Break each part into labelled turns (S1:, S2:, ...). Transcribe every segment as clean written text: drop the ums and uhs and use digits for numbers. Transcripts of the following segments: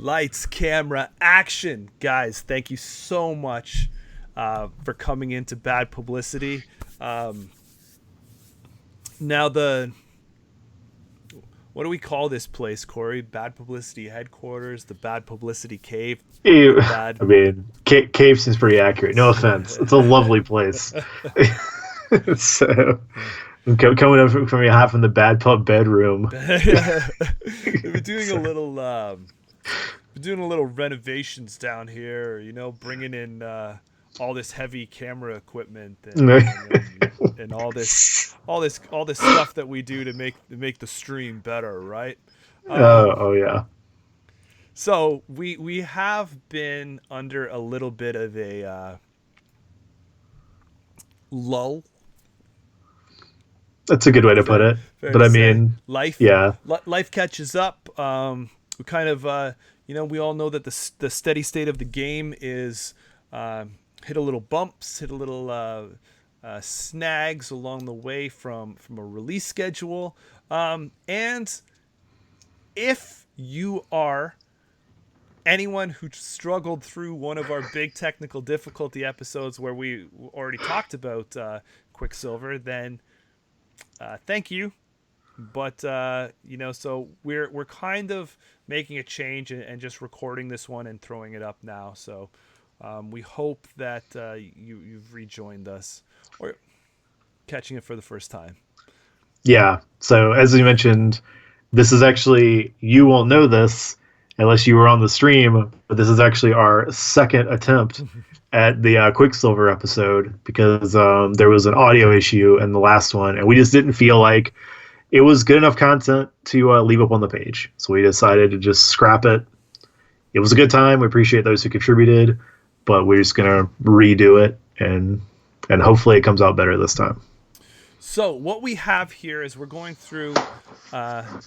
S1: Lights, camera, action. Guys, thank you so much for coming into Bad Publicity. Now what do we call this place, Corey? Bad Publicity headquarters, the Bad Publicity cave.
S2: Ew. I mean, cave seems pretty accurate. No offense. It's a lovely place. So, I'm coming up from your half in the bad pub bedroom.
S1: We're doing a little renovations down here. Bringing in all this heavy camera equipment and all this stuff that we do to make the stream better, right?
S2: Oh yeah.
S1: So we have been under a little bit of a lull.
S2: That's a good way to put it. But I mean,
S1: life catches up. We kind of we all know that the steady state of the game is hit a little bumps, hit a little snags along the way from a release schedule. And if you are anyone who struggled through one of our big technical difficulty episodes where we already talked about Quicksilver, then thank you. But so we're kind of making a change and just recording this one and throwing it up now. So we hope that you've rejoined us or catching it for the first time.
S2: Yeah. So as you mentioned, this is actually, you won't know this unless you were on the stream, but this is actually our second attempt at the Quicksilver episode because there was an audio issue in the last one, and we just didn't feel like it was good enough content to leave up on the page. So we decided to just scrap it. It was a good time. We appreciate those who contributed, but we're just going to redo it, and hopefully it comes out better this time.
S1: So what we have here is we're going through the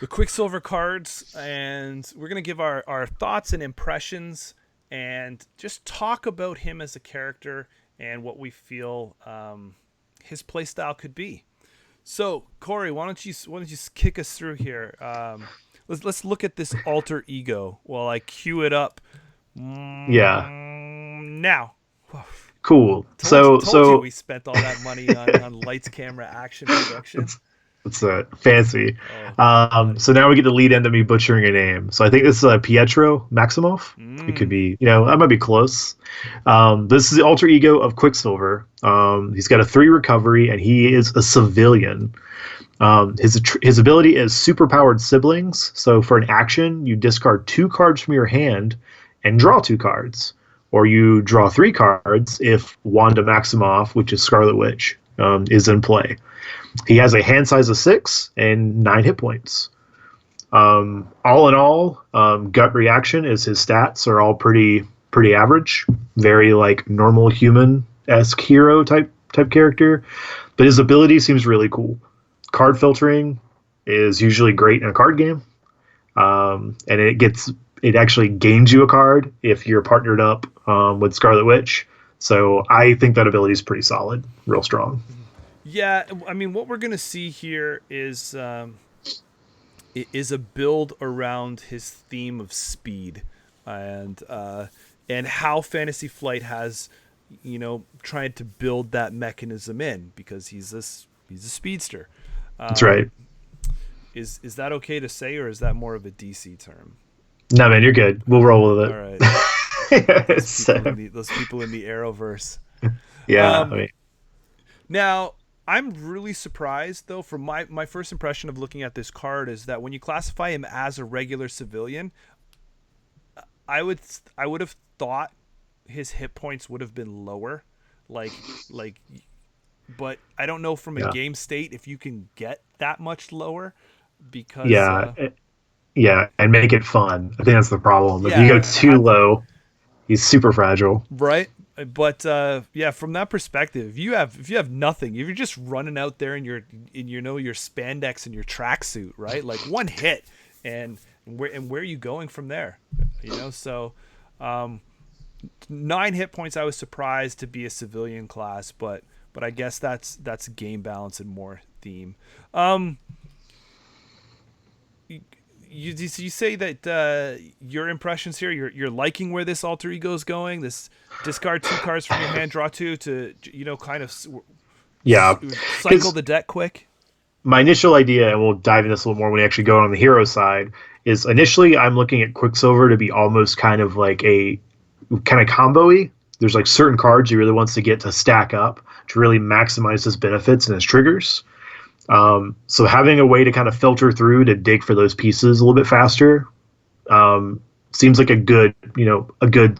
S1: Quicksilver cards, and we're going to give our thoughts and impressions and just talk about him as a character and what we feel his playstyle could be. So, Corey, why don't you kick us through here? Let's look at this alter ego while I cue it up.
S2: Yeah.
S1: Now.
S2: Cool.
S1: Told you we spent all that money on lights, camera, action production.
S2: It's fancy. So now we get to lead into me butchering a name. So I think this is Pietro Maximoff. It could be, I might be close. This is the alter ego of Quicksilver. He's got a 3 recovery, and he is a civilian. His ability is superpowered siblings. So for an action, you discard 2 cards from your hand and draw 2 cards. Or you draw 3 cards if Wanda Maximoff, which is Scarlet Witch, is in play. He has a hand size of 6 and 9 hit points. All in all, gut reaction is his stats are all pretty average, very like normal human-esque hero type character. But his ability seems really cool. Card filtering is usually great in a card game, and it actually gains you a card if you're partnered up with Scarlet Witch. So I think that ability is pretty solid, real strong.
S1: Yeah, I mean, what we're going to see here is a build around his theme of speed and how Fantasy Flight has, tried to build that mechanism in because he's a speedster.
S2: That's right.
S1: Is that okay to say, or is that more of a DC term?
S2: No, man, you're good. We'll roll with it.
S1: All right. Those people in the Arrowverse.
S2: Yeah.
S1: Now, I'm really surprised, though, from my first impression of looking at this card is that when you classify him as a regular civilian, I would have thought his hit points would have been lower, but I don't know from a game state if you can get that much lower because
S2: and make it fun. I think that's the problem. If you go too low, he's super fragile.
S1: Right. But from that perspective, if you have nothing, if you're just running out there in your spandex and your tracksuit, right? Like one hit, and where are you going from there? So 9 hit points. I was surprised to be a civilian class, but I guess that's game balance and more theme. you say that your impressions here, you're liking where this alter ego is going. This discard 2 cards from your hand, draw 2 to kind of
S2: Yeah,
S1: cycle the deck quick.
S2: My initial idea, and we'll dive into this a little more when we actually go on the hero side, is initially I'm looking at Quicksilver to be almost kind of like a kind of combo-y. There's like certain cards he really wants to get to stack up to really maximize his benefits and his triggers. So having a way to kind of filter through to dig for those pieces a little bit faster seems like a good thing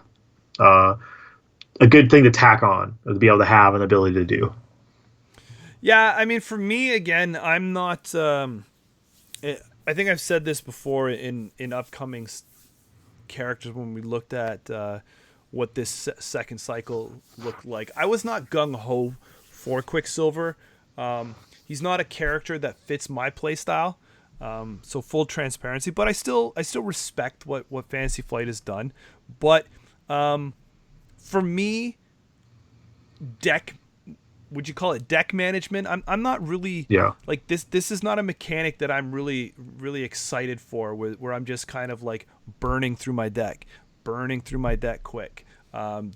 S2: to tack on, to be able to have an ability to do.
S1: Yeah, I mean, for me, again, I'm not. I think I've said this before in upcoming characters when we looked at what this second cycle looked like. I was not gung ho for Quicksilver. He's not a character that fits my playstyle. So full transparency, but I still respect what Fantasy Flight has done. But for me, would you call it deck management? I'm not really like this. This is not a mechanic that I'm really excited for. Where I'm just kind of like burning through my deck quick.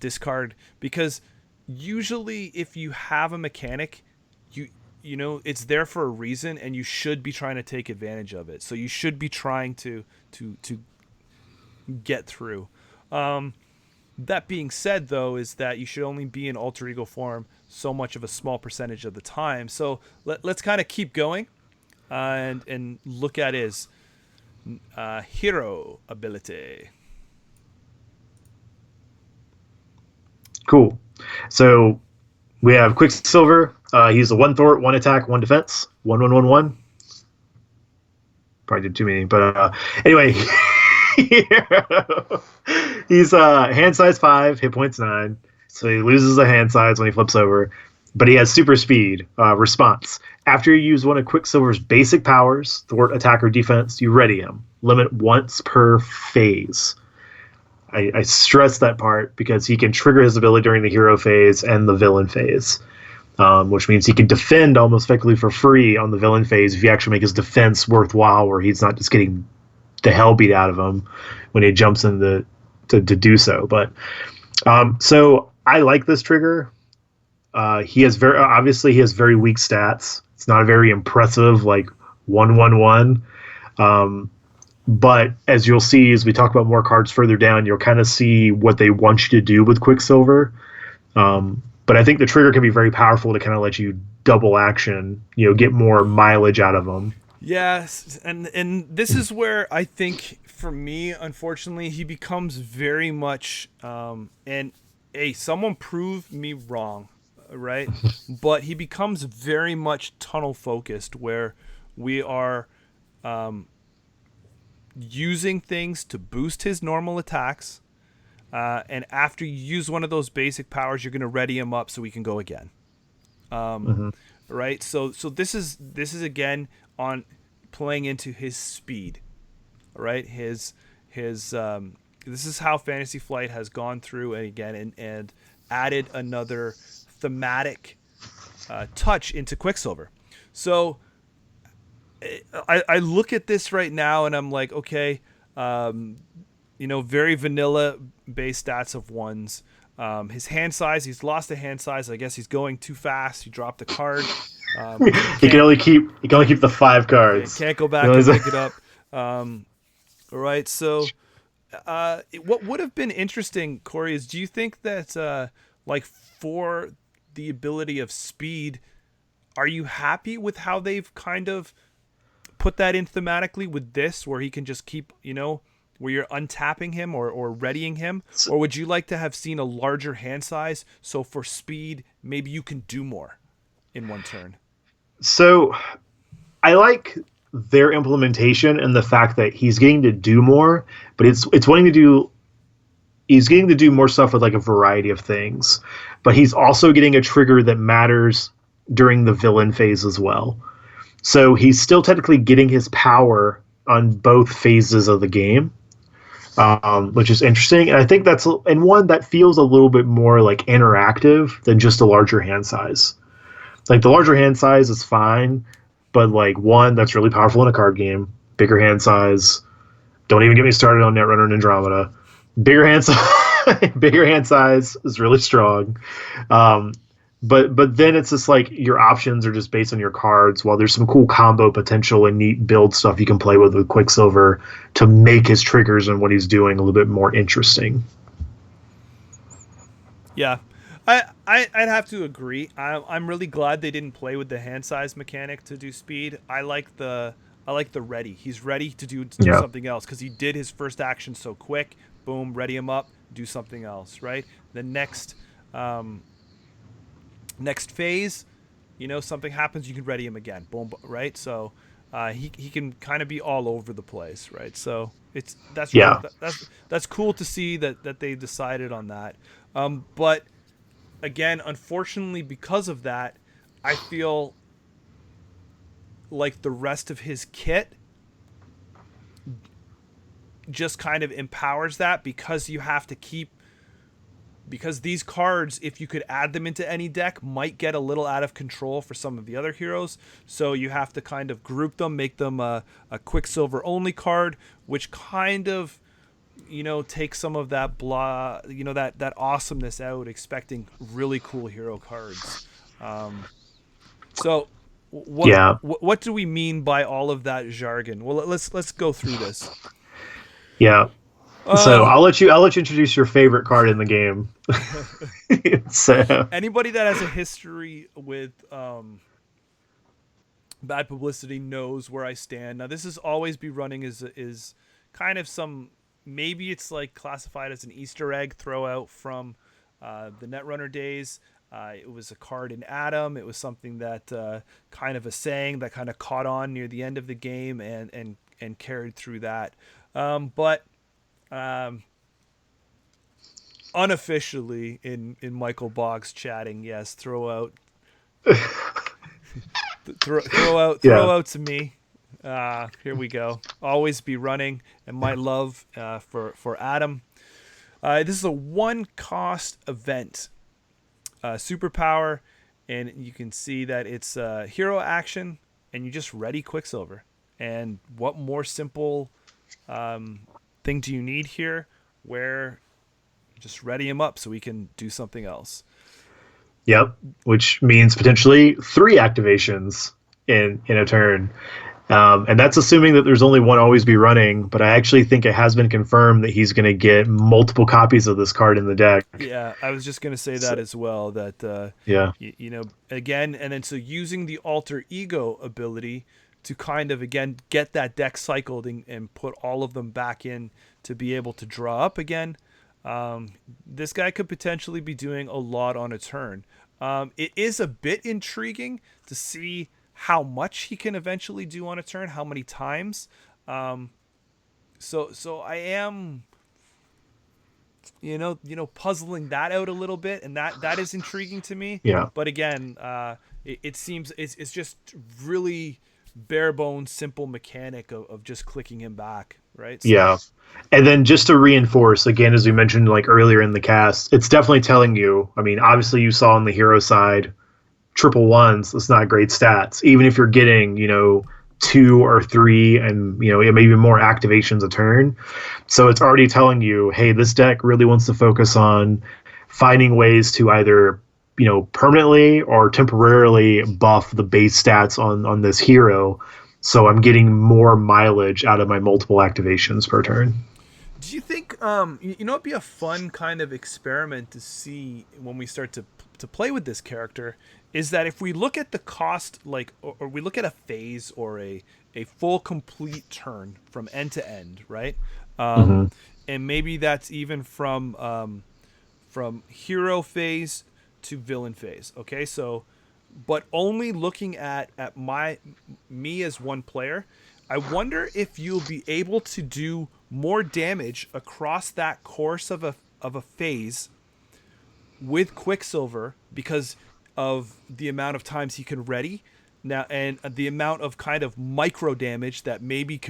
S1: Discard, because usually if you have a mechanic, you know it's there for a reason, and you should be trying to take advantage of it. So you should be trying to get through. That being said, though, is that you should only be in alter ego form so much of a small percentage of the time. So let's kind of keep going and look at his hero ability.
S2: Cool. So we have Quicksilver. He's a 1 thwart, 1 attack, 1 defense, 1/1/1/1. Probably did too many, but anyway. He's hand size 5, hit points 9, so he loses a hand size when he flips over, but he has super speed. Response: after you use one of Quicksilver's basic powers, thwart, attack, or defense, you ready him. Limit once per phase. I stress that part because he can trigger his ability during the hero phase and the villain phase, which means he can defend almost effectively for free on the villain phase if you actually make his defense worthwhile, where he's not just getting the hell beat out of him when he jumps in to do so. But so I like this trigger. He has very weak stats. It's not a very impressive like 1/1/1. But as you'll see, as we talk about more cards further down, you'll kind of see what they want you to do with Quicksilver. But I think the trigger can be very powerful to kind of let you double action, get more mileage out of them.
S1: Yes, and this is where I think, for me, unfortunately, he becomes very much, and hey, someone prove me wrong, right? But he becomes very much tunnel focused, where we are using things to boost his normal attacks, and after you use one of those basic powers, you're going to ready him up so he can go again. Right? So this is again on playing into his speed, right? His this is how Fantasy Flight has gone through and added another thematic touch into Quicksilver. So I look at this right now and I'm like, okay, very vanilla base stats of 1s. His hand size, he's lost a hand size. I guess he's going too fast. He dropped a card.
S2: He can only keep the 5 cards.
S1: Can't go back and pick it up. All right. So, what would have been interesting, Corey, is do you think that for the ability of speed, are you happy with how they've kind of put that in thematically with this, where he can just keep, where you're untapping him or readying him? Or would you like to have seen a larger hand size, so for speed, maybe you can do more in one turn?
S2: So I like their implementation and the fact that he's getting to do more, but he's getting to do more stuff with like a variety of things, but he's also getting a trigger that matters during the villain phase as well. So he's still technically getting his power on both phases of the game, which is interesting. And I think one that feels a little bit more like interactive than just a larger hand size. Like the larger hand size is fine, but like 1 that's really powerful in a card game, bigger hand size, Don't even get me started on Netrunner and Andromeda. Bigger hand size, bigger hand size is really strong. Um, but then it's just like your options are just based on your cards. While there's some cool combo potential and neat build stuff you can play with Quicksilver to make his triggers and what he's doing a little bit more interesting.
S1: Yeah, I'd have to agree. I'm really glad they didn't play with the hand size mechanic to do speed. I like the ready. He's ready to do
S2: Yeah.
S1: something else because he did his first action so quick. Boom, ready him up, do something else. Right. The um, next phase, something happens, you can ready him again. Boom. Right. So he can kind of be all over the place. Right. So that's really
S2: Yeah.
S1: that's cool to see that they decided on that. But again, unfortunately, because of that, I feel like the rest of his kit just kind of empowers that because you have to keep because these cards, if you could add them into any deck, might get a little out of control for some of the other heroes. So you have to kind of group them, make them a Quicksilver only card, which kind of take some of that that awesomeness out, expecting really cool hero cards. So
S2: Yeah.
S1: what do we mean by all of that jargon? Well, let's go through this.
S2: Yeah. So I'll let you introduce your favorite card in the game. So
S1: Anybody that has a history with bad publicity knows where I stand. Now, this is always be running is kind of some, maybe it's like classified as an Easter egg throw out from the Netrunner days. It was a card in Adam. It was something that kind of a saying that kind of caught on near the end of the game and carried through that. But unofficially in Michael Boggs chatting, yes, throw out
S2: yeah.
S1: throw out to me. Here we go. Always be running, and my love for Adam. This is a one cost event, superpower, and you can see that it's hero action, and you just ready Quicksilver. And what more simple thing do you need here? Where just ready him up so we can do something else.
S2: Yep. Which means potentially 3 activations in a turn. And that's assuming that there's only one always be running, but I actually think it has been confirmed that he's going to get multiple copies of this card in the deck.
S1: Yeah, I was just going to say that as well, that
S2: Yeah.
S1: again, and then so using the alter ego ability to kind of again get that deck cycled and put all of them back in to be able to draw up again. This guy could potentially be doing a lot on a turn. It is a bit intriguing to see how much he can eventually do on a turn, how many times. So I am, puzzling that out a little bit, and that is intriguing to me.
S2: Yeah.
S1: But again, it seems it's just really bare bones, simple mechanic of just clicking him back, right? So,
S2: Yeah. And then just to reinforce, again, as we mentioned like earlier in the cast, it's definitely telling you, I mean, obviously you saw on the hero side, triple ones, that's not great stats. Even if you're getting, 2 or 3 and, maybe more activations a turn. So it's already telling you, hey, this deck really wants to focus on finding ways to either, permanently or temporarily buff the base stats on this hero. So I'm getting more mileage out of my multiple activations per turn.
S1: do you think it'd be a fun kind of experiment to see when we start to play with this character is that if we look at the cost, like, or we look at a phase or a full complete turn from end to end, right?
S2: Mm-hmm.
S1: And maybe that's even from hero phase to villain phase. Okay, so, but only looking at me as one player, I wonder if you'll be able to do more damage across that course of a phase with Quicksilver because of the amount of times he can ready now and the amount of kind of micro damage that maybe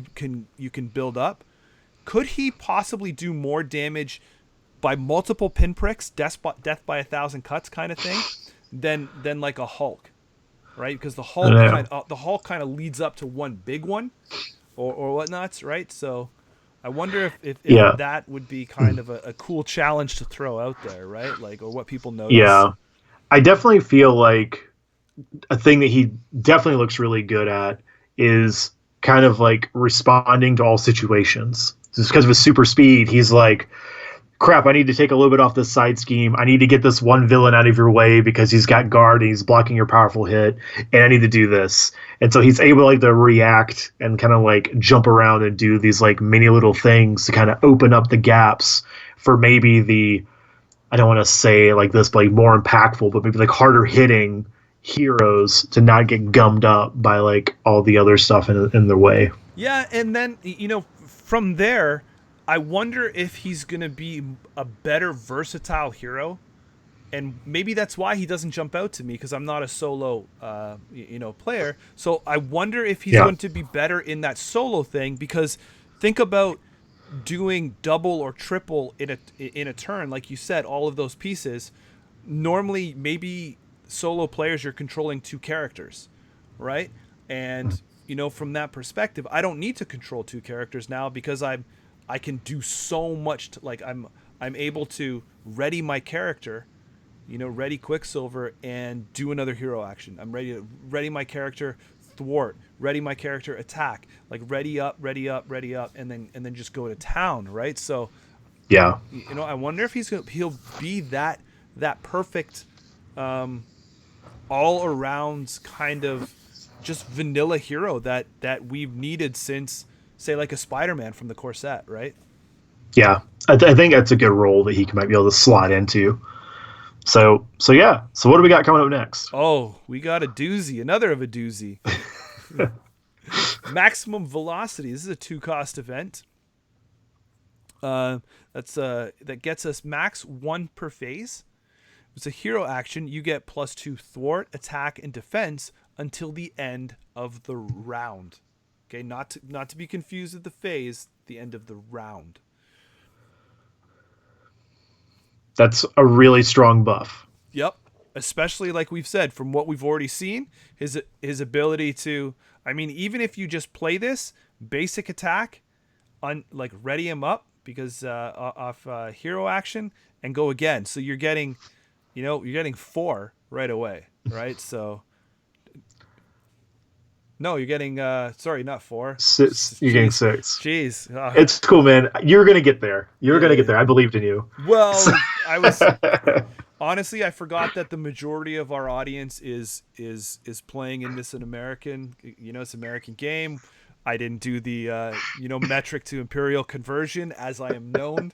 S1: you can build up. Could he possibly do more damage by multiple pinpricks, death by 1,000 cuts kind of thing, than like a Hulk, right? Because the Hulk kind of leads up to one big one, or whatnots, right? So I wonder if
S2: Yeah.
S1: that would be kind of a cool challenge to throw out there, right? Like, or what people notice.
S2: Yeah. I definitely feel like a thing that he definitely looks really good at is kind of like responding to all situations. Just because of his super speed, he's like, crap, I need to take a little bit off this side scheme. I need to get this one villain out of your way because he's got guard and he's blocking your powerful hit, and I need to do this. And so he's able like to react and kind of like jump around and do these like mini little things to kind of open up the gaps for maybe the, I don't want to say like this, but like more impactful, but maybe like harder hitting heroes to not get gummed up by like all the other stuff in their way.
S1: Yeah, and then, you know, from there, I wonder if he's going to be a better versatile hero. And maybe that's why he doesn't jump out to me, because I'm not a solo, player. So I wonder if he's going to be better in that solo thing, because think about doing double or triple in a turn, like you said, all of those pieces. Normally, maybe solo players, you're controlling 2 characters, right? And, you know, from that perspective, I don't need to control 2 characters now, because I can do so much. I'm able to ready my character, you know, ready Quicksilver, and do another hero action. I'm ready my character thwart, ready my character attack, like ready up, and then just go to town, right? So,
S2: yeah,
S1: you know, I wonder if he'll be that perfect, all around kind of just vanilla hero that we've needed since, say, like a Spider-Man from the Corset, right?
S2: Yeah, I think that's a good role that he might be able to slot into. So yeah. So what do we got coming up next?
S1: Oh, we got a doozy, another of a doozy. Maximum Velocity. This is a 2-cost event. That gets us max 1 per phase. It's a hero action. You get +2 thwart, attack, and defense until the end of the round. Okay, not to be confused with the phase, the end of the round.
S2: That's a really strong buff.
S1: Yep, especially like we've said, from what we've already seen, his ability to, I mean, even if you just play this basic attack, like ready him up because off hero action and go again. So you're getting 4 right away, right? So. No, you're getting, sorry, not 4.
S2: 6. You're getting 6.
S1: Jeez.
S2: It's cool, man. You're going to get there. You're going to get there. I believed in you.
S1: Well, honestly, I forgot that the majority of our audience is playing in this it's an American game. I didn't do the, metric to imperial conversion, as I am known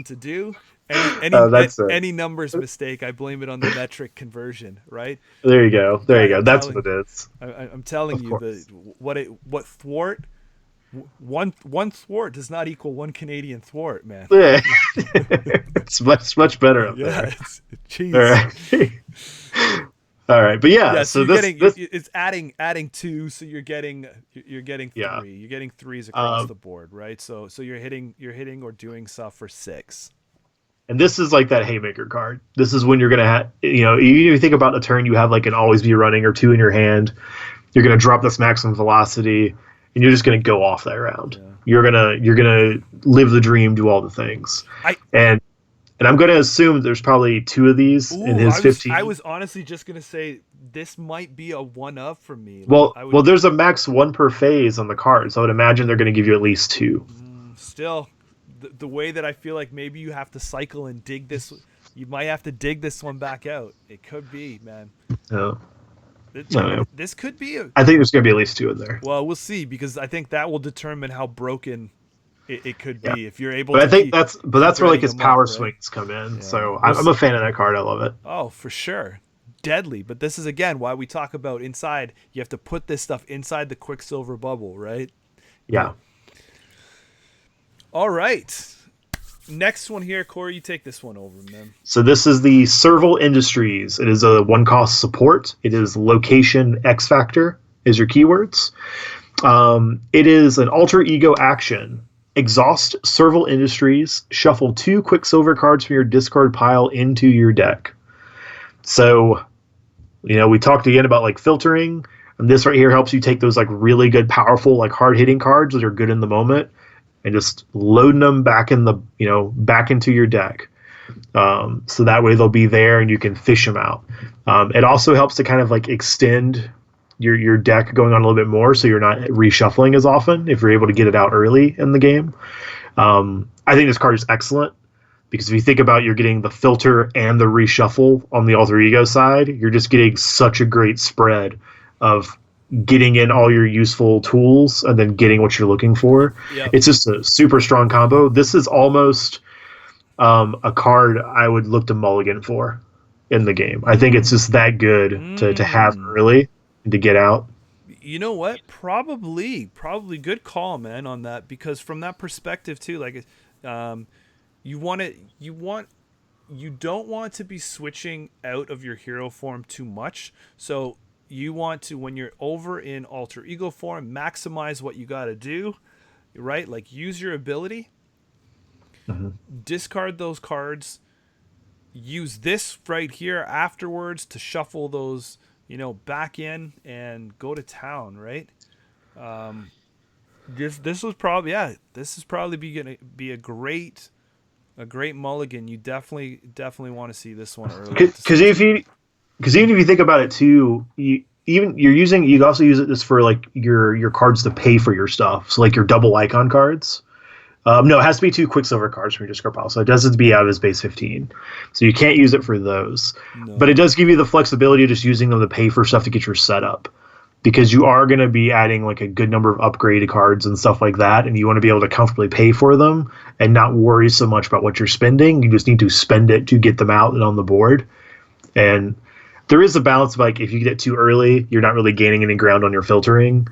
S1: to do. Any numbers mistake, I blame it on the metric conversion, right?
S2: There you go. That's what it is.
S1: I'm telling you, what thwart, one thwart does not equal 1 Canadian thwart, man.
S2: Yeah. It's much better up there.
S1: Jeez.
S2: All right, but yeah. So
S1: it's adding 2, so you're getting 3. You're getting 3s across the board, right? So you're hitting or doing stuff for 6.
S2: And this is like that haymaker card. This is when you're gonna have, even if you think about a turn, you have like an always be running or 2 in your hand. You're gonna drop this maximum velocity, and you're just gonna go off that round. Yeah. You're gonna live the dream, do all the things. And I'm gonna assume there's probably 2 of these in his 15.
S1: I was honestly just gonna say this might be a 1-up for me.
S2: Well, there's a max 1 per phase on the card, so I would imagine they're gonna give you at least 2.
S1: Still. The way that I feel like maybe you have to cycle and dig this, you might have to dig this one back out. It could be, man.
S2: No.
S1: This could be
S2: I think there's going to be at least 2 in there.
S1: Well, we'll see, because I think that will determine how broken it could be.
S2: Yeah.
S1: If you're able
S2: but
S1: to.
S2: I think that's where like his power swings come in. Yeah. So I'm a fan of that card. I love it.
S1: Oh, for sure. Deadly. But this is, again, why we talk about inside. You have to put this stuff inside the Quicksilver bubble, right?
S2: Yeah.
S1: All right. Next one here, Corey, you take this one over, man.
S2: So this is the Servo Industries. It is a 1-cost support. It is location X Factor is your keywords. It is an alter ego action. Exhaust Servo Industries. Shuffle 2 Quicksilver cards from your discard pile into your deck. So, we talked again about like filtering. And this right here helps you take those like really good, powerful, like hard hitting cards that are good in the moment and just loading them back in the back into your deck. So that way they'll be there and you can fish them out. It also helps to kind of like extend your deck going on a little bit more, so you're not reshuffling as often if you're able to get it out early in the game. I think this card is excellent because if you think about, you're getting the filter and the reshuffle on the alter ego side, you're just getting such a great spread of getting in all your useful tools and then getting what you're looking for.
S1: Yep.
S2: It's just a super strong combo. This is almost a card I would look to mulligan for in the game. I think it's just that good to have early and to get out.
S1: You know what? Probably good call, man, on that, because from that perspective too, like, you don't want to be switching out of your hero form too much. So you want to, when you're over in alter ego form, maximize what you got to do, right? Like, use your ability, discard those cards, use this right here afterwards to shuffle those, back in and go to town, right? This is probably gonna be a great mulligan. You definitely want to see this one early.
S2: Because even if you think about it too, you also use it just for like your cards to pay for your stuff. So like your double icon cards. No, it has to be 2 Quicksilver cards from your discard pile, so it doesn't be out of his base 15. So you can't use it for those. No. But it does give you the flexibility of just using them to pay for stuff to get your setup. Because you are going to be adding like a good number of upgraded cards and stuff like that, and you want to be able to comfortably pay for them and not worry so much about what you're spending. You just need to spend it to get them out and on the board. And there is a balance of, like, if you get it too early, you're not really gaining any ground on your filtering.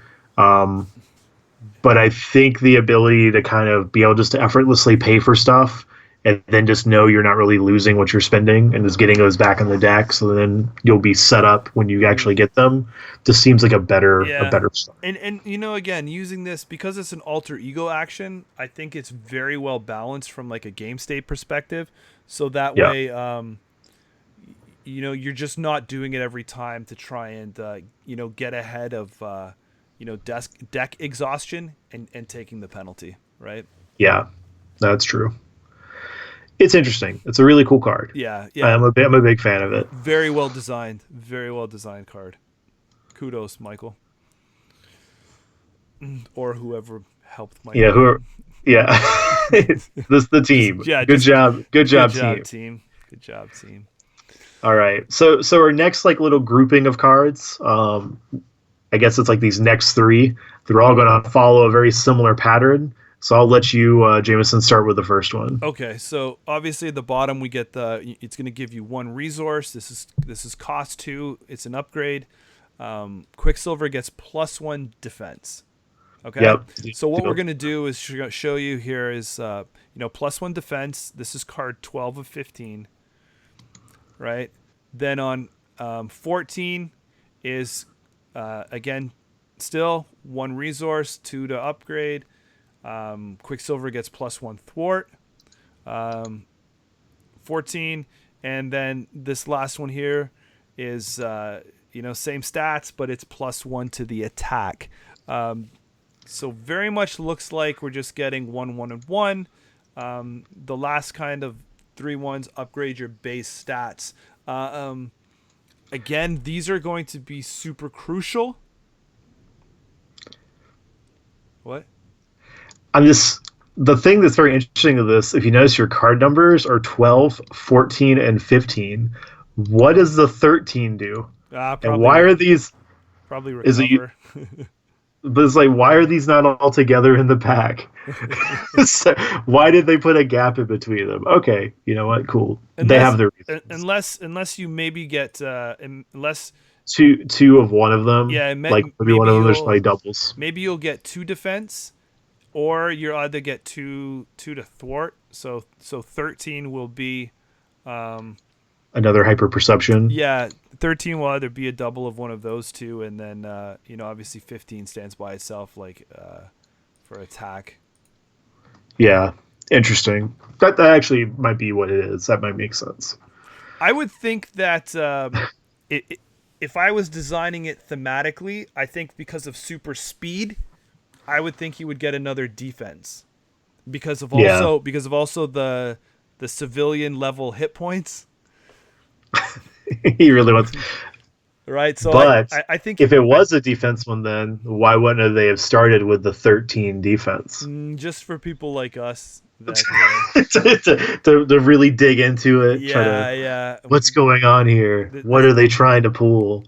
S2: But I think the ability to kind of be able just to effortlessly pay for stuff and then just know you're not really losing what you're spending and just getting those back in the deck, so then you'll be set up when you actually get them, just seems like a better start.
S1: And again, using this because it's an alter ego action, I think it's very well balanced from like a game state perspective. So that way, you're just not doing it every time to try and get ahead of deck exhaustion and taking the penalty, right?
S2: Yeah, that's true. It's interesting. It's a really cool card.
S1: Yeah.
S2: I'm a big fan of it.
S1: Very well designed card. Kudos, Michael, or whoever helped Michael.
S2: This is the team.
S1: Yeah,
S2: good job,
S1: team. Good job, team.
S2: All right. So our next like little grouping of cards, I guess it's like these next 3. They're all going to follow a very similar pattern. So I'll let you, Jameson, start with the first one.
S1: Okay, so obviously at the bottom we get it's going to give you 1 resource. This is cost 2. It's an upgrade. Quicksilver gets +1 defense. Okay.
S2: Yep.
S1: So what we're going to do is show you here is +1 defense. This is card 12 of 15. Right. Then on 14 is again still 1 resource, 2 to upgrade. Quicksilver gets +1 thwart, 14, and then this last one here is same stats, but it's +1 to the attack. So very much looks like we're just getting 1, 1, and 1. The last kind of 3 ones upgrade your base stats. Again, these are going to be super crucial. What?
S2: The thing that's very interesting of this, if you notice your card numbers are 12, 14, and 15. What does the 13 do? And why are these?
S1: Probably recover.
S2: But it's like, why are these not all together in the pack? So why did they put a gap in between them? Okay, you know what? Cool. They have their reasons.
S1: Unless you maybe get
S2: two of one of them.
S1: Yeah,
S2: like maybe one of them is like doubles.
S1: Maybe you'll get 2 defense. Or you'll either get two to thwart, so 13 will be
S2: another hyper perception.
S1: Yeah, 13 will either be a double of one of those 2, and then obviously 15 stands by itself, like for attack.
S2: Yeah, interesting. That actually might be what it is. That might make sense.
S1: I would think that if I was designing it thematically, I think because of super speed, I would think he would get another defense. because of
S2: Yeah.
S1: also the civilian level hit points.
S2: He really wants.
S1: Right. So
S2: But
S1: I think
S2: if it was a defense one, then why wouldn't they have started with the 13 defense?
S1: just for people like us that
S2: to really dig into it, try to
S1: yeah,
S2: what's going on here? What are they trying to pull?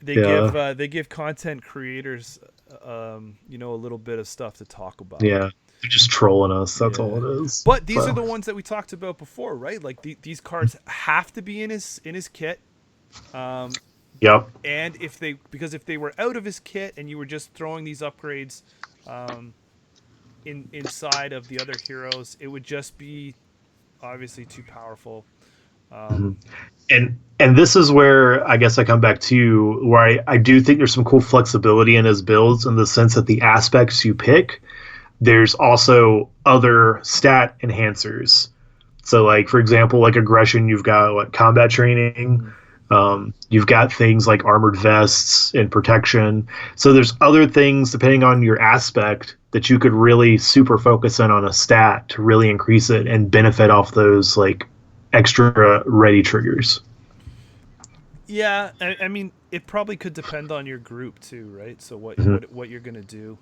S2: Yeah,
S1: they give content creators a little bit of stuff to talk about.
S2: yeah, they're just trolling us. That's
S1: Yeah.
S2: all it is.
S1: But these are the ones that we talked about before, right? Like these cards have to be in his kit.
S2: Yep.
S1: And if they were out of his kit and you were just throwing these upgrades inside of the other heroes, it would just be obviously too powerful.
S2: And this is where I guess I come back to where I do think there's some cool flexibility in his builds in the sense that the aspects you pick, there's also other stat enhancers. So like for example, like aggression, you've got combat training. You've got things like armored vests and protection. So there's other things depending on your aspect that you could really super focus in on a stat to really increase it and benefit off those like extra ready triggers.
S1: Yeah, I mean, it probably could depend on your group too, right? So what you're gonna do,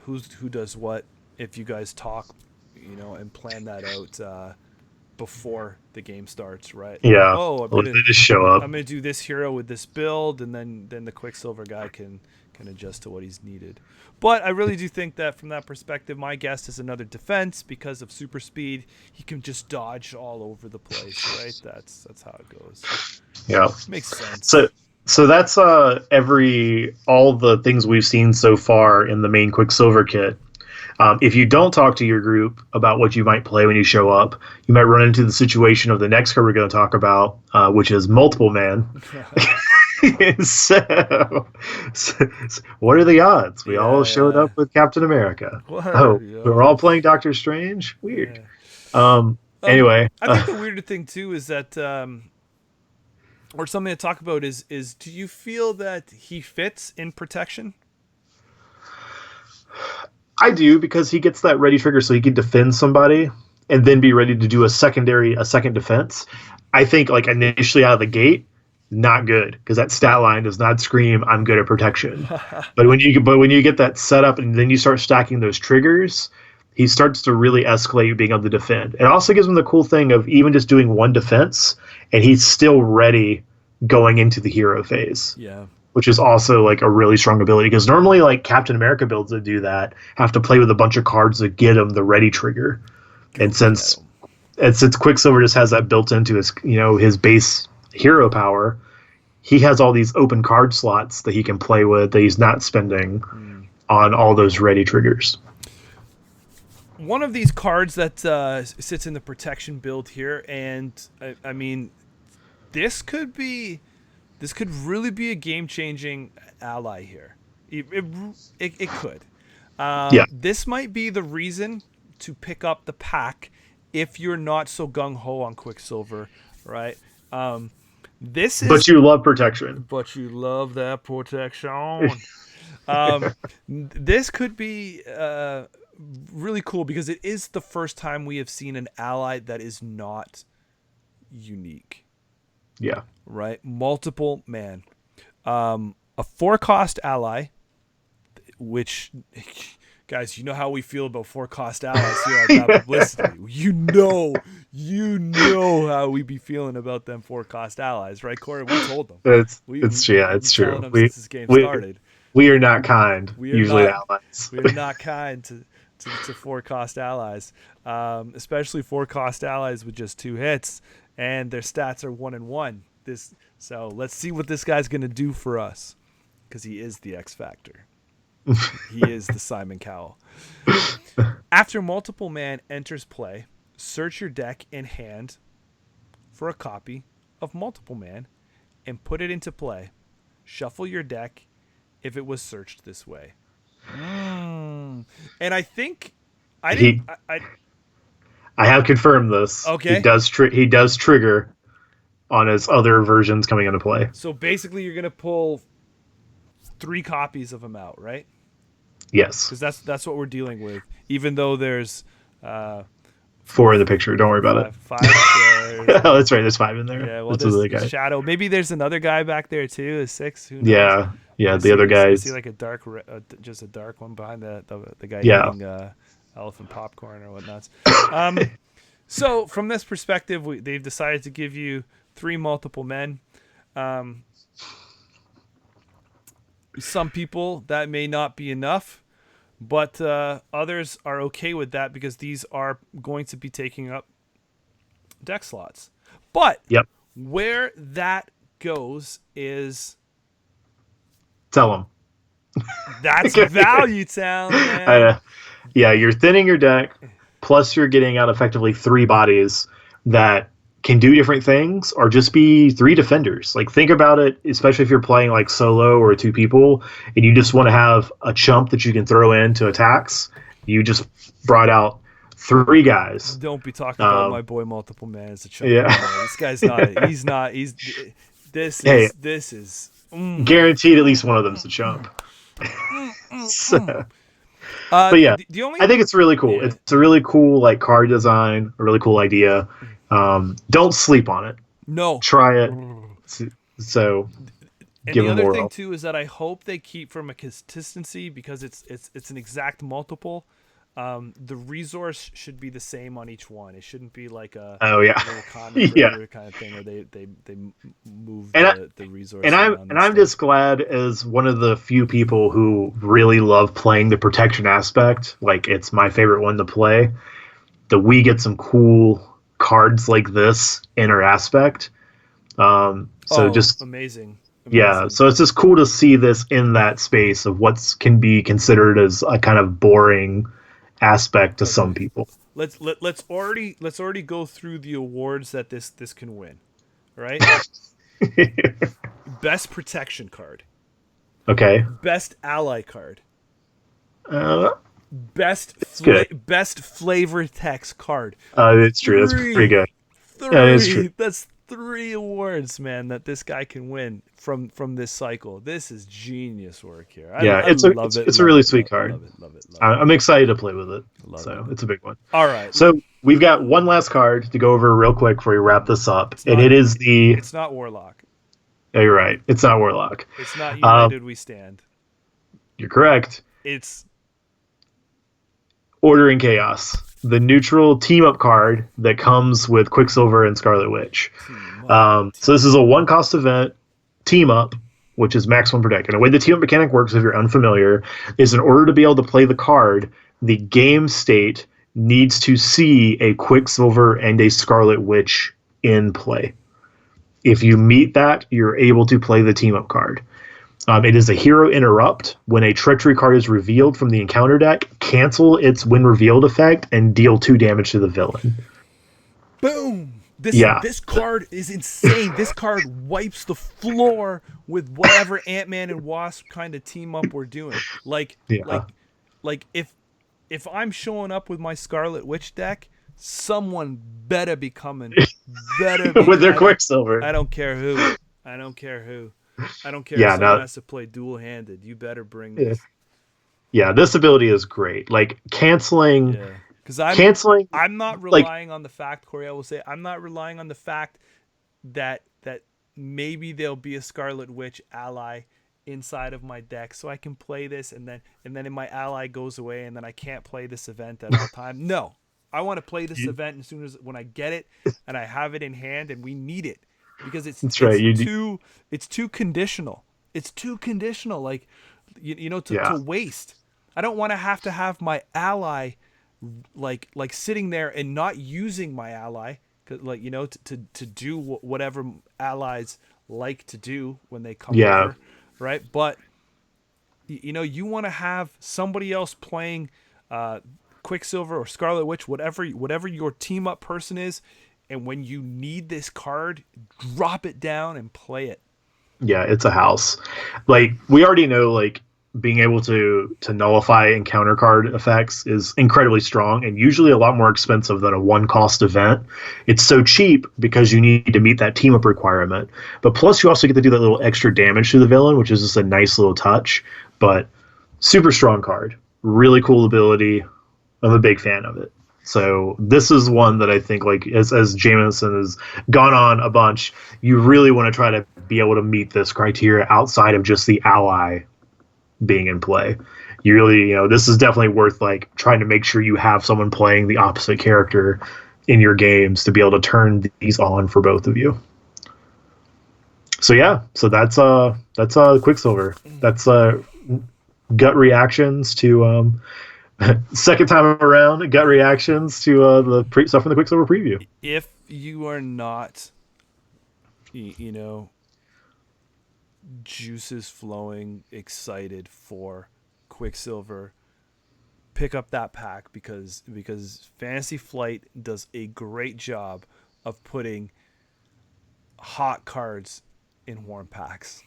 S1: who does what. If you guys talk, and plan that out before the game starts, right?
S2: Yeah.
S1: Oh,
S2: they just show up.
S1: I'm gonna do this hero with this build, and then the Quicksilver guy can adjust to what he's needed. But I really do think that from that perspective, my guess is another defense because of super speed. He can just dodge all over the place, right? That's how it goes.
S2: Yeah,
S1: makes sense.
S2: So that's all the things we've seen so far in the main Quicksilver kit. If you don't talk to your group about what you might play when you show up, you might run into the situation of the next card we're going to talk about, which is Multiple Man. so, what are the odds? We all showed up with Captain America. We're all playing Doctor Strange? Weird. Yeah. Anyway.
S1: I think the weirder thing, too, is that, or something to talk about is do you feel that he fits in protection?
S2: I do, because he gets that ready trigger so he can defend somebody and then be ready to do a second defense. I think like initially out of the gate, not good, because that stat line does not scream I'm good at protection. but when you get that set up and then you start stacking those triggers, he starts to really escalate being able to defend. It also gives him the cool thing of even just doing one defense and he's still ready going into the hero phase.
S1: Yeah.
S2: Which is also like a really strong ability, because normally like Captain America builds that do that have to play with a bunch of cards that get him the ready trigger. And since Quicksilver just has that built into his his base hero power, he has all these open card slots that he can play with that he's not spending on all those ready triggers.
S1: One of these cards that sits in the protection build here, and I mean, this could really be a game-changing ally here. It could. This might be the reason to pick up the pack if you're not so gung-ho on Quicksilver, right? But
S2: you love protection.
S1: But you love that protection. This could be really cool because it is the first time we have seen an ally that is not unique.
S2: Yeah.
S1: Right? Multiple Man. A 4-cost ally, which, guys, you know how we feel about 4-cost allies here at Publicity. You know how we be feeling about them 4-cost allies, right, Corey? We told them.
S2: It's true.
S1: Since this game started.
S2: We are not kind. Allies.
S1: We are not kind to 4-cost allies, especially 4-cost allies with just 2 hits, and their stats are 1 and 1. So let's see what this guy's going to do for us, because he is the X Factor. He is the Simon Cowell. After Multiple Man enters play, search your deck in hand for a copy of Multiple Man and put it into play. Shuffle your deck if it was searched this way. And I think I
S2: have confirmed this.
S1: Okay.
S2: He does trigger on his other versions coming into play.
S1: So basically you're going to pull 3 copies of him out, right?
S2: Yes.
S1: Because that's what we're dealing with. Even though there's
S2: 4 in the picture. Don't worry about
S1: five.
S2: it. Oh, that's right. There's 5 in there.
S1: Yeah, well,
S2: that's
S1: there's
S2: the guy.
S1: Shadow. Maybe there's another guy back there too. A 6. Who knows?
S2: Yeah. The other guys.
S1: Is he like a dark, just a dark one behind the guy eating elephant popcorn or whatnot? So from this perspective, they've decided to give you 3 multiple men. Some people that may not be enough, but others are okay with that because these are going to be taking up deck slots. But where that goes is...
S2: Tell them.
S1: That's Value Town, man.
S2: Yeah, you're thinning your deck, plus you're getting out effectively 3 bodies that can do different things or just be 3 defenders. Like, think about it, especially if you're playing like solo or 2 people and you just want to have a chump that you can throw into attacks. You just brought out 3 guys.
S1: Don't be talking about my boy multiple man as a chump.
S2: Yeah.
S1: This guy's not. He's not. This is
S2: guaranteed at least one of them's a chump. But yeah, I think it's really cool. Yeah. It's a really cool like card design, a really cool idea. Don't sleep on it.
S1: No.
S2: Try it. So
S1: and the other thing too is that I hope they keep from a consistency because it's an exact multiple. The resource should be the same on each one. It shouldn't be like a little kind of thing where they move the resource.
S2: And I'm just glad as one of the few people who really love playing the protection aspect. Like, it's my favorite one to play. That we get some cool cards like this in our aspect. Just
S1: amazing.
S2: Yeah, so it's just cool to see this in that space of what can be considered as a kind of boring aspect to some people.
S1: Let's already go through the awards that this can win, right? Best protection card.
S2: Okay.
S1: Best ally card. Best flavor text card.
S2: It's true. That's pretty good. That is true.
S1: That's 3 awards, man, that this guy can win from this cycle. This is genius work here.
S2: It's a really sweet card. Love it. I'm excited to play with it. It's a big one.
S1: All right.
S2: So we've got one last card to go over real quick before we wrap this up. It's
S1: not Warlock.
S2: Yeah, you're right. It's not Warlock.
S1: It's not United We Stand.
S2: You're correct.
S1: It's
S2: Order in Chaos, the neutral team-up card that comes with Quicksilver and Scarlet Witch. So this is a 1-cost event, team-up, which is maximum per deck. And the way the team-up mechanic works, if you're unfamiliar, is in order to be able to play the card, the game state needs to see a Quicksilver and a Scarlet Witch in play. If you meet that, you're able to play the team-up card. It is a hero interrupt. When a treachery card is revealed from the encounter deck, cancel its when revealed effect and deal 2 damage to the villain.
S1: Boom! This card is insane. This card wipes the floor with whatever Ant-Man and Wasp kind of team up we're doing. Like if I'm showing up with my Scarlet Witch deck, someone better be coming.
S2: With their Quicksilver.
S1: I don't care who. I don't care if someone has to play dual-handed. You better bring this.
S2: Yeah, this ability is great. Like, canceling...
S1: Yeah. Because I'm not relying on the fact, Corey, I will say, I'm not relying on the fact that maybe there'll be a Scarlet Witch ally inside of my deck so I can play this and then if my ally goes away and then I can't play this event at all time. No. I want to play this event as soon as when I get it and I have it in hand and we need it. Because it's too conditional. It's too conditional. Like, to waste. I don't want to have my ally like sitting there and not using my ally, to do whatever allies like to do when they come over, right? But you want to have somebody else playing Quicksilver or Scarlet Witch, whatever your team up person is. And when you need this card, drop it down and play it.
S2: Yeah, it's a house. Like, we already know, like, being able to nullify encounter card effects is incredibly strong and usually a lot more expensive than a 1-cost event. It's so cheap because you need to meet that team-up requirement. But plus, you also get to do that little extra damage to the villain, which is just a nice little touch. But super strong card, really cool ability. I'm a big fan of it. So this is one that I think, like, as Jameson has gone on a bunch, you really want to try to be able to meet this criteria outside of just the ally being in play. You really, this is definitely worth like trying to make sure you have someone playing the opposite character in your games to be able to turn these on for both of you. So yeah, so that's Quicksilver. That's gut reactions to second time around, gut reactions to the stuff from the Quicksilver preview.
S1: If you are not, juices flowing, excited for Quicksilver, pick up that pack because Fantasy Flight does a great job of putting hot cards in warm packs.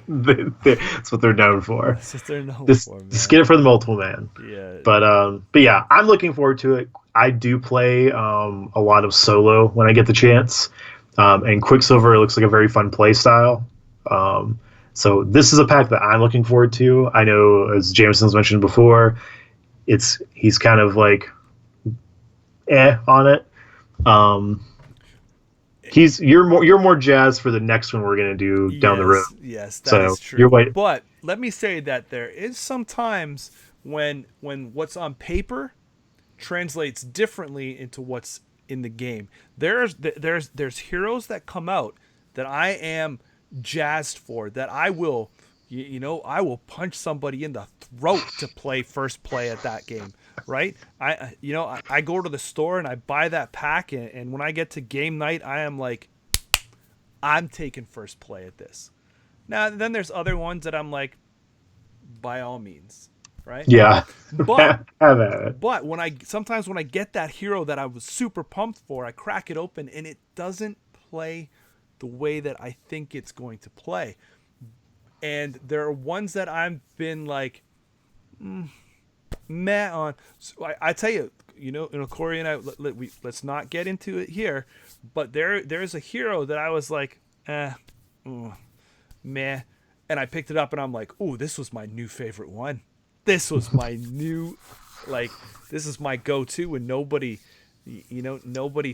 S2: That's what they're known for.
S1: That's what they're known
S2: just,
S1: for, man.
S2: Just get it for the multiple man.
S1: Yeah.
S2: But yeah, I'm looking forward to it. I do play a lot of solo when I get the chance. And Quicksilver looks like a very fun play style. So this is a pack that I'm looking forward to. I know, as Jameson's mentioned before, he's kind of like on it. You're more jazzed for the next one we're gonna do down the road.
S1: Yes, that is true. But let me say that there is sometimes when what's on paper translates differently into what's in the game. There's heroes that come out that I am jazzed for, that I will I will punch somebody in the throat to play first play at that game, right? I go to the store and I buy that pack, and when I get to game night, I am like, I'm taking first play at this. Now then there's other ones that I'm like, by all means, right?
S2: Yeah.
S1: But sometimes when I get that hero that I was super pumped for, I crack it open and it doesn't play the way that I think it's going to play. And there are ones that I've been like, meh on. So I tell you, Corey and I, let's not get into it here, but there's a hero that I was like, meh. And I picked it up and I'm like, ooh, this was my new favorite one. This was my new, this is my go-to, and nobody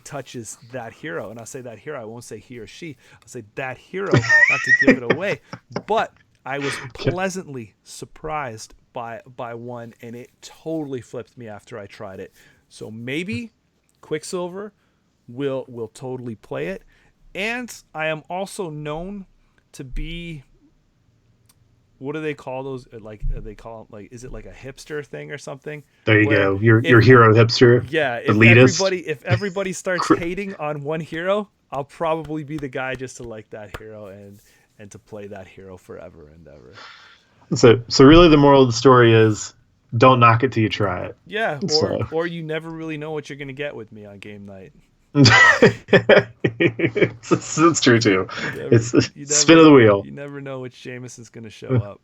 S1: touches that hero. And I'll say that hero, I won't say he or she. I'll say that hero, not to give it away. But I was pleasantly surprised by one, and it totally flipped me after I tried it. So maybe Quicksilver will totally play it. And I am also known to be, what do they call those? Is it like a hipster thing or something?
S2: There you go. Your hero hipster.
S1: Yeah. If everybody starts hating on one hero, I'll probably be the guy just to like that hero and to play that hero forever and ever.
S2: So really the moral of the story is, don't knock it till you try it.
S1: Yeah. Or you never really know what you're going to get with me on game night.
S2: It's true too. It's spin of the wheel.
S1: You never know which Jameis is going to show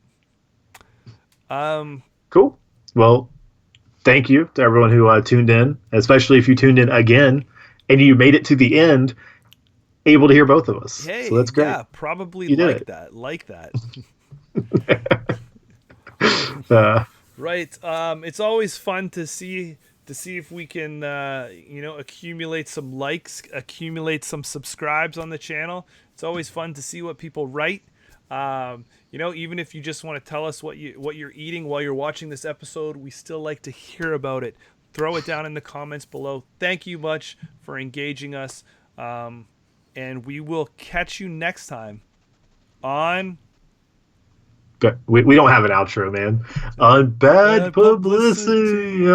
S1: up.
S2: Cool. Well, thank you to everyone who tuned in, especially if you tuned in again and you made it to the end, able to hear both of us.
S1: Hey,
S2: so that's great.
S1: Yeah, probably like that. Right. It's always fun to see if we can, accumulate some likes, accumulate some subscribes on the channel. It's always fun to see what people write. Even if you just want to tell us what you're eating while you're watching this episode, we still like to hear about it. Throw it down in the comments below. Thank you much for engaging us. And we will catch you next time on...
S2: We don't have an outro, man. On Bad Publicity.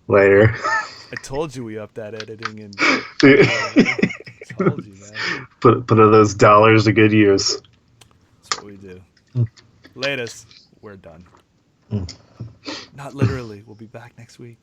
S2: Later.
S1: I told you we upped that editing and I told you, man.
S2: Put those dollars to good use.
S1: That's what we do. Latest. We're done. Not literally. We'll be back next week.